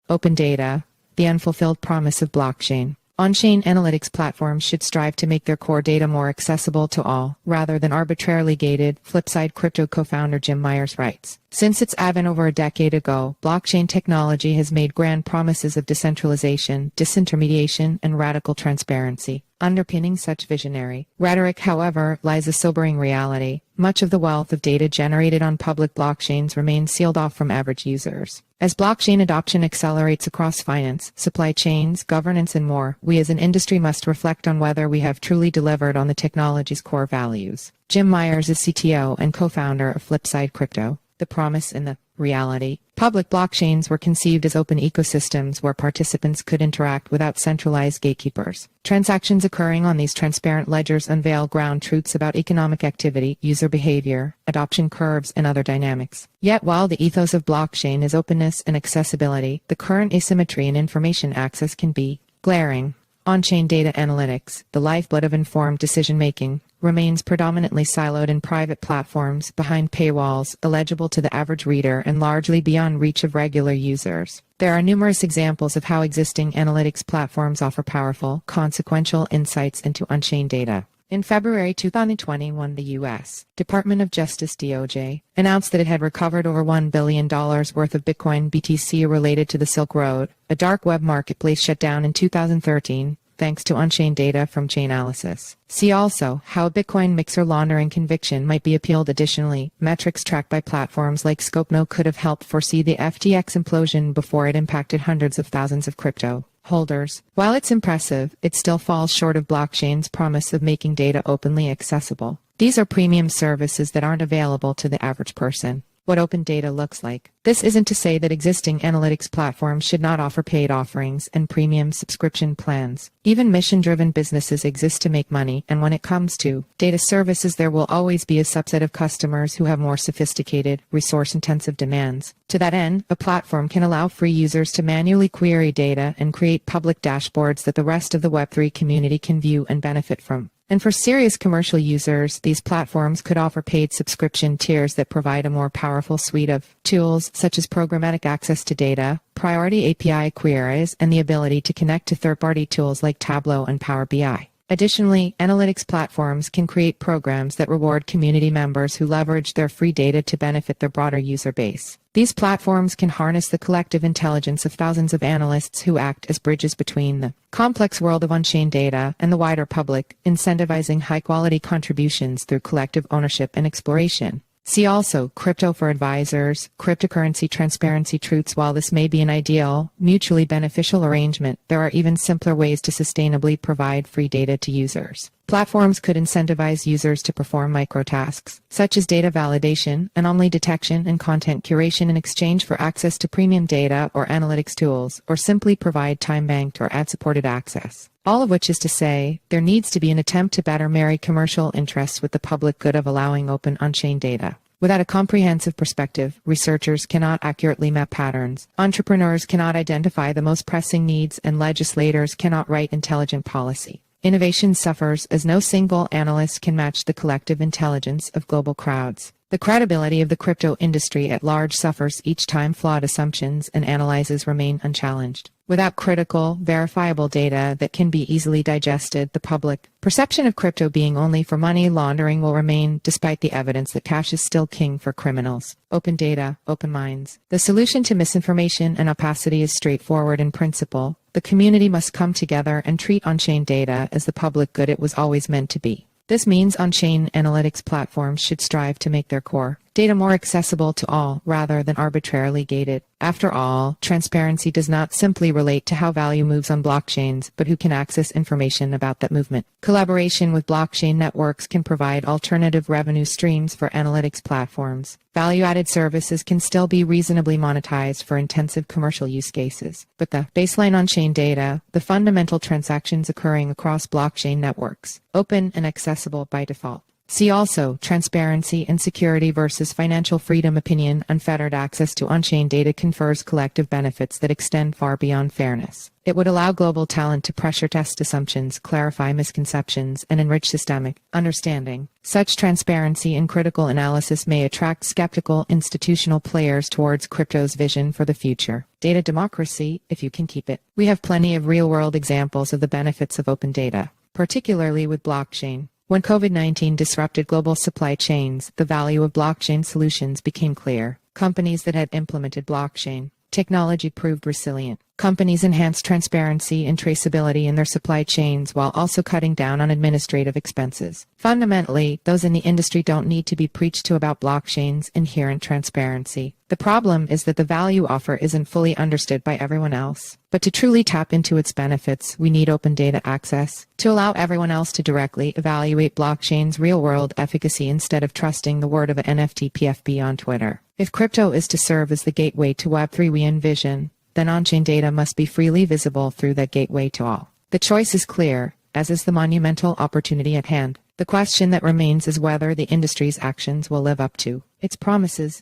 Open data, the unfulfilled promise of blockchain. On-chain analytics platforms should strive to make their core data more accessible to all, rather than arbitrarily gated, Flipside Crypto co-founder Jim Myers writes. Since its advent over a decade ago, blockchain technology has made grand promises of decentralization, disintermediation, and radical transparency. Underpinning such visionary rhetoric, however, lies a sobering reality. Much of the wealth of data generated on public blockchains remains sealed off from average users. As blockchain adoption accelerates across finance, supply chains, governance, and more, we as an industry must reflect on whether we have truly delivered on the technology's core values. Jim Myers is CTO and co-founder of Flipside Crypto. The promise and the reality. Public blockchains were conceived as open ecosystems where participants could interact without centralized gatekeepers. Transactions occurring on these transparent ledgers unveil ground truths about economic activity, user behavior, adoption curves, and other dynamics. Yet while the ethos of blockchain is openness and accessibility, the current asymmetry in information access can be glaring. On-chain data analytics, the lifeblood of informed decision-making, remains predominantly siloed in private platforms, behind paywalls, illegible to the average reader, and largely beyond reach of regular users. There are numerous examples of how existing analytics platforms offer powerful, consequential insights into on-chain data. In February 2021, the U.S. Department of Justice (DOJ) announced that it had recovered over $1 billion worth of Bitcoin BTC related to the Silk Road, a dark web marketplace shut down in 2013, thanks to on-chain data from Chainalysis. See also how a Bitcoin mixer laundering conviction might be appealed. Additionally, metrics tracked by platforms like Scopeno could have helped foresee the FTX implosion before it impacted hundreds of thousands of crypto holders. While it's impressive, it still falls short of blockchain's promise of making data openly accessible. These are premium services that aren't available to the average person. What open data looks like. This isn't to say that existing analytics platforms should not offer paid offerings and premium subscription plans. Even mission-driven businesses exist to make money, and when it comes to data services, there will always be a subset of customers who have more sophisticated, resource-intensive demands. To that end, a platform can allow free users to manually query data and create public dashboards that the rest of the Web3 community can view and benefit from. And for serious commercial users, these platforms could offer paid subscription tiers that provide a more powerful suite of tools, such as programmatic access to data, priority API queries, and the ability to connect to third-party tools like Tableau and Power BI. Additionally, analytics platforms can create programs that reward community members who leverage their free data to benefit their broader user base. These platforms can harness the collective intelligence of thousands of analysts who act as bridges between the complex world of on-chain data and the wider public, incentivizing high-quality contributions through collective ownership and exploration. See also Crypto for Advisors, Cryptocurrency Transparency Truths. While this may be an ideal, mutually beneficial arrangement, there are even simpler ways to sustainably provide free data to users. Platforms could incentivize users to perform microtasks, such as data validation, anomaly detection, and content curation in exchange for access to premium data or analytics tools, or simply provide time-banked or ad-supported access. All of which is to say, there needs to be an attempt to better marry commercial interests with the public good of allowing open on-chain data. Without a comprehensive perspective, researchers cannot accurately map patterns, entrepreneurs cannot identify the most pressing needs, and legislators cannot write intelligent policy. Innovation suffers as no single analyst can match the collective intelligence of global crowds. The credibility of the crypto industry at large suffers each time flawed assumptions and analyses remain unchallenged. Without critical, verifiable data that can be easily digested, the public perception of crypto being only for money laundering will remain, despite the evidence that cash is still king for criminals. Open data, open minds. The solution to misinformation and opacity is straightforward in principle. The community must come together and treat on-chain data as the public good it was always meant to be. This means on-chain analytics platforms should strive to make their core data more accessible to all, rather than arbitrarily gated. After all, transparency does not simply relate to how value moves on blockchains, but who can access information about that movement. Collaboration with blockchain networks can provide alternative revenue streams for analytics platforms. Value-added services can still be reasonably monetized for intensive commercial use cases. But the baseline on-chain data, the fundamental transactions occurring across blockchain networks, open and accessible by default. See also, transparency and security versus financial freedom opinion. Unfettered access to on-chain data confers collective benefits that extend far beyond fairness. It would allow global talent to pressure test assumptions, clarify misconceptions, and enrich systemic understanding. Such transparency and critical analysis may attract skeptical institutional players towards crypto's vision for the future. Data democracy, if you can keep it. We have plenty of real-world examples of the benefits of open data, particularly with blockchain. When COVID-19 disrupted global supply chains, the value of blockchain solutions became clear. Companies that had implemented blockchain technology proved resilient. Companies enhanced transparency and traceability in their supply chains while also cutting down on administrative expenses. Fundamentally, those in the industry don't need to be preached to about blockchain's inherent transparency. The problem is that the value offer isn't fully understood by everyone else. But to truly tap into its benefits, we need open data access to allow everyone else to directly evaluate blockchain's real-world efficacy instead of trusting the word of an NFT PFP on Twitter. If crypto is to serve as the gateway to Web3 we envision, then on-chain data must be freely visible through that gateway to all. The choice is clear, as is the monumental opportunity at hand. The question that remains is whether the industry's actions will live up to its promises.